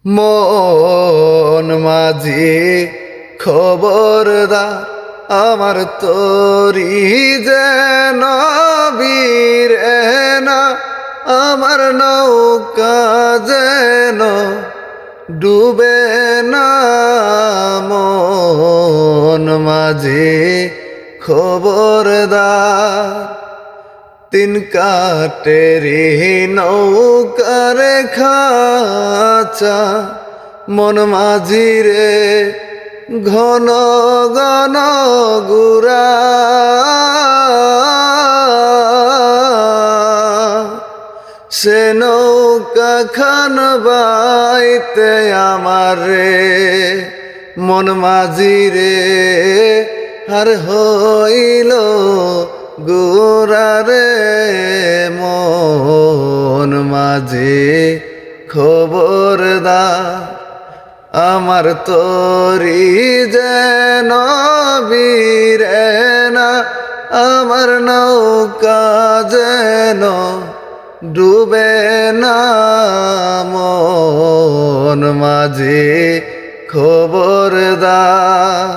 মন মাঝি খবরদার আমার তরি যেন বীরে না, আমার নৌকা যেন ডুবে না। মন মাঝি খবরদার তিন কাটেরি নৌকার খাঁচা মন মাঝি রে ঘন ঘন গুড়া। সে নৌকা খান বাইতে আমার রে মন মাঝি রে আর হইল গোরা রে। মন মাঝি খবরদার আমার তরি যেন বীরে না, আমার নৌকা যেন ডুবে না। মন মাঝি খবরদার।